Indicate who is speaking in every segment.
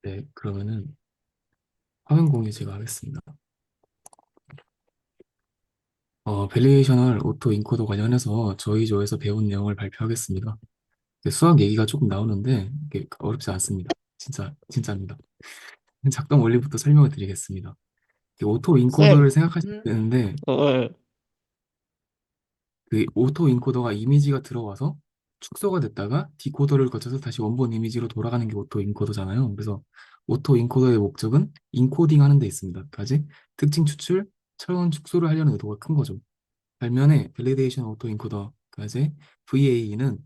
Speaker 1: 네, 그러면은 화면 공유 제가 하겠습니다. 밸리에이셔널 오토 인코더 관련해서 저희 조에서 배운 내용을 발표하겠습니다. 수학 얘기가 조금 나오는데 이게 어렵지 않습니다. 진짜입니다. 작동 원리부터 설명을 드리겠습니다. 오토
Speaker 2: 쌤,
Speaker 1: 인코더를 생각하시면 되는데
Speaker 2: 어,
Speaker 1: 그 오토 인코더가 이미지가 들어와서 축소가 됐다가 디코더를 거쳐서 다시 원본 이미지로 돌아가는 게 오토 인코더잖아요. 그래서 오토 인코더의 목적은 인코딩 하는 데 있습니다. 까지 특징 추출, 차원 축소를 하려는 의도가 큰 거죠. 반면에 밸리데이션 오토 인코더까지 VAE는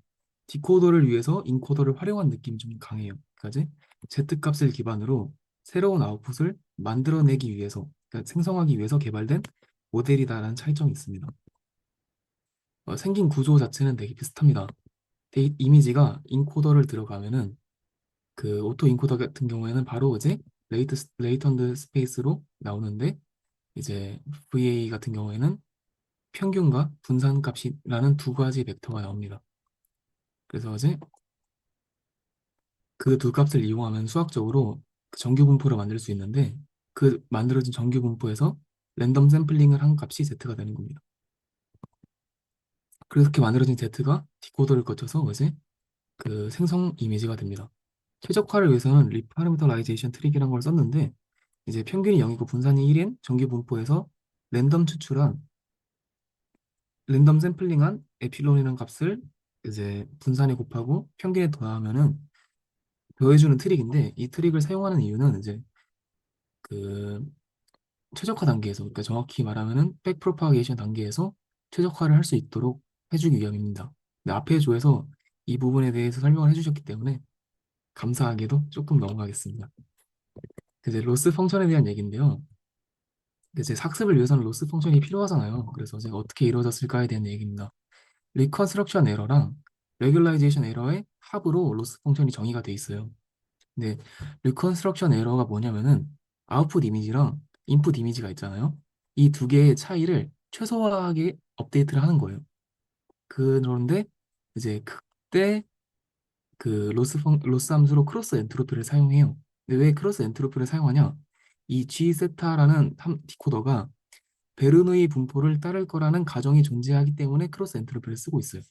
Speaker 1: 디코더를 위해서 인코더를 활용한 느낌이 좀 강해요. 까지 Z 값을 기반으로 새로운 아웃풋을 만들어내기 위해서, 그러니까 생성하기 위해서 개발된 모델이다라는 차이점이 있습니다. 생긴 구조 자체는 되게 비슷합니다. 이미지가 인코더를 들어가면은 그 오토 인코더 같은 경우에는 바로 이제 레이턴드 스페이스로 나오는데 이제 VA 같은 경우에는 평균과 분산 값이라는 두 가지 벡터가 나옵니다. 그래서 이제 그 두 값을 이용하면 수학적으로 그 정규 분포를 만들 수 있는데 그 만들어진 정규 분포에서 랜덤 샘플링을 한 값이 Z가 되는 겁니다. 그렇게 만들어진 Z가 디코더를 거쳐서 이제 그 생성 이미지가 됩니다. 최적화를 위해서는 리파라미터라이제이션 트릭이라는 걸 썼는데 이제 평균이 0이고 분산이 1인 정규 분포에서 랜덤 추출한 랜덤 샘플링한 에필론이라는 값을 이제 분산에 곱하고 평균에 더하면은 더해주는 트릭인데 이 트릭을 사용하는 이유는 이제 그 최적화 단계에서 그러니까 정확히 말하면은 백 프로파게이션 단계에서 최적화를 할 수 있도록 해주기 위함입니다. 근데 앞에 조에서 이 부분에 대해서 설명을 해주셨기 때문에 감사하게도 조금 넘어가겠습니다. 이제 로스 펑션에 대한 얘기인데요. 이제 학습을 위해서는 로스 펑션이 필요하잖아요. 그래서 제가 어떻게 이루어졌을까에 대한 얘기입니다. 리컨스트럭션 에러랑 레귤라이제이션 에러의 합으로 로스 펑션이 정의가 돼 있어요. 근데 리컨스트럭션 에러가 뭐냐면은 아웃풋 이미지랑 인풋 이미지가 있잖아요. 이 두 개의 차이를 최소화하게 업데이트를 하는 거예요. 그런데 이제 그때 그 로스 함수로 크로스 엔트로피를 사용해요. 근데 왜 크로스 엔트로피를 사용하냐? 이 G 세타라는 디코더가 베르누이 분포를 따를 거라는 가정이 존재하기 때문에 크로스 엔트로피를 쓰고 있어요.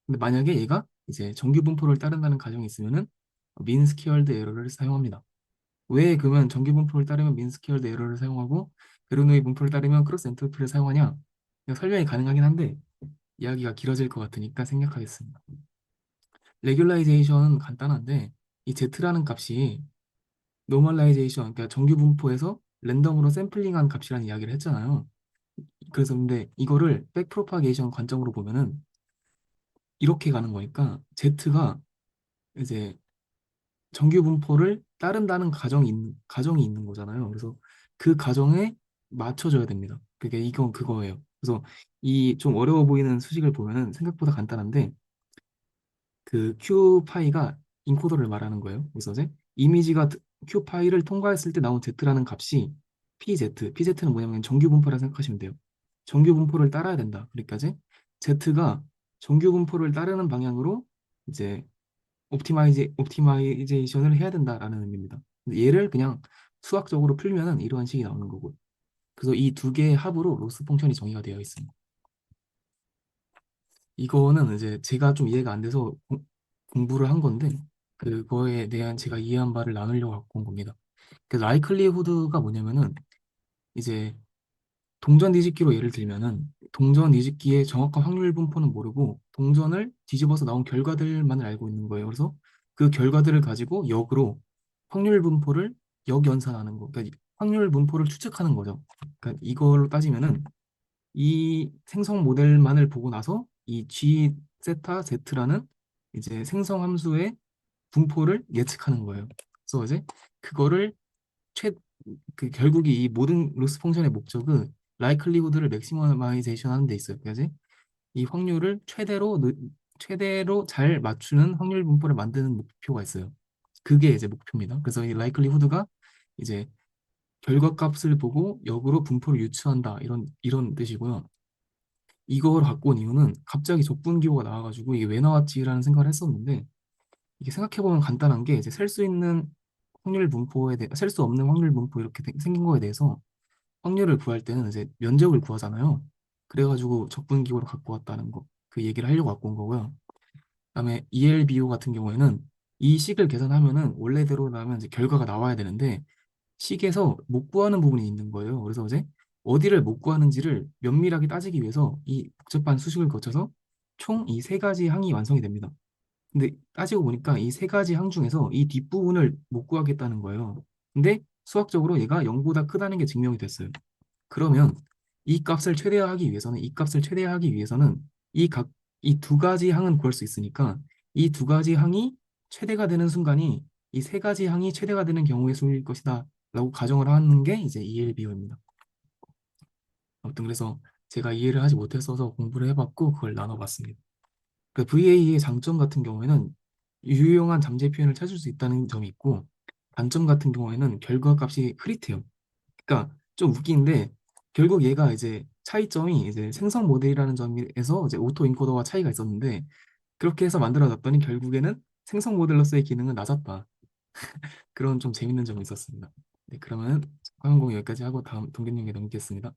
Speaker 1: 근데 만약에 얘가 이제 정규 분포를 따른다는 가정이 있으면은 민 스퀘어드 에러를 사용합니다. 왜 그러면 정규 분포를 따르면 민 스퀘어드 에러를 사용하고 베르누이 분포를 따르면 크로스 엔트로피를 사용하냐? 그냥 설명이 가능하긴 한데 이야기가 길어질 것 같으니까 생략하겠습니다. 레귤라이제이션은 간단한데 이 Z라는 값이 노멀라이제이션, 그러니까 정규 분포에서 랜덤으로 샘플링한 값이라는 이야기를 했잖아요. 그래서 근데 이거를 백프로파게이션 관점으로 보면은 이렇게 가는 거니까 Z가 이제 정규 분포를 따른다는 가정이 있는 거잖아요. 그래서 그 가정에 맞춰줘야 됩니다. 그게 이건 그거예요. 그래서 이 좀 어려워 보이는 수식을 보면은 생각보다 간단한데 그 Q 파이가 인코더를 말하는 거예요. 그래서 이제 이미지가 Q 파이를 통과했을 때 나온 Z라는 값이 PZ는 뭐냐면 정규 분포라 생각하시면 돼요. 정규 분포를 따라야 된다. 그러니까 이제 Z가 정규 분포를 따르는 방향으로 이제 옵티마이제이션을 해야 된다라는 의미입니다. 얘를 그냥 수학적으로 풀면은 이러한 식이 나오는 거고. 그래서 이 두 개의 합으로 로스 펑션이 정의가 되어 있습니다. 이거는 이제 제가 좀 이해가 안 돼서 공부를 한 건데 그거에 대한 제가 이해한 바를 나누려고 갖고 온 겁니다. 그 라이클리후드가 뭐냐면은 이제 동전 뒤집기로 예를 들면은 동전 뒤집기의 정확한 확률 분포는 모르고 동전을 뒤집어서 나온 결과들만을 알고 있는 거예요. 그래서 그 결과들을 가지고 역으로 확률 분포를 역연산하는 거. 그러니까 확률 분포를 추측하는 거죠. 그러니까 이걸로 따지면은 이 생성 모델만을 보고 나서 이 G 세타 Z라는 이제 생성 함수의 분포를 예측하는 거예요. 그래서 이제 그거를 최, 그 결국에 이 모든 로스 펑션의 목적은 라이클리후드를 맥시머마이제이션 하는 데 있어요. 그래서 이 확률을 최대로 잘 맞추는 확률 분포를 만드는 목표가 있어요. 그게 이제 목표입니다. 그래서 이 라이클리후드가 이제 결과값을 보고 역으로 분포를 유추한다 이런 뜻이고요. 이걸 갖고 온 이유는 갑자기 적분기호가 나와가지고 이게 왜 나왔지라는 생각을 했었는데 이게 생각해보면 간단한 게 이제 셀 수 있는 확률 분포에 대해 셀 수 없는 확률 분포 이렇게 생긴 거에 대해서 확률을 구할 때는 이제 면적을 구하잖아요. 그래가지고 적분기호를 갖고 왔다는 거, 그 얘기를 하려고 갖고 온 거고요. 그다음에 ELBO 같은 경우에는 이 식을 계산하면은 원래대로라면 이제 결과가 나와야 되는데 식에서 못 구하는 부분이 있는 거예요. 그래서 이제 어디를 못 구하는지를 면밀하게 따지기 위해서 이 복잡한 수식을 거쳐서 총 이 세 가지 항이 완성이 됩니다. 근데 따지고 보니까 이 세 가지 항 중에서 이 뒷부분을 못 구하겠다는 거예요. 근데 수학적으로 얘가 0보다 크다는 게 증명이 됐어요. 그러면 이 값을 최대화하기 위해서는 이 값을 최대화하기 위해서는 이 두 가지 항은 구할 수 있으니까 이 두 가지 항이 최대가 되는 순간이 이 세 가지 항이 최대가 되는 경우의 수일 것이다 라고 가정을 하는 게 이제 ELBO입니다. 아무튼 그래서 제가 이해를 하지 못했어서 공부를 해봤고 그걸 나눠봤습니다. 그 VA의 장점 같은 경우에는 유용한 잠재 표현을 찾을 수 있다는 점이 있고 단점 같은 경우에는 결과값이 흐릿해요. 그러니까 좀 웃긴데 결국 얘가 이제 차이점이 이제 생성 모델이라는 점에서 이제 오토 인코더와 차이가 있었는데 그렇게 해서 만들어졌더니 결국에는 생성 모델로서의 기능은 낮았다. 그런 좀 재밌는 점이 있었습니다. 네, 그러면 화면 공유 여기까지 하고 다음 동기님께 넘기겠습니다.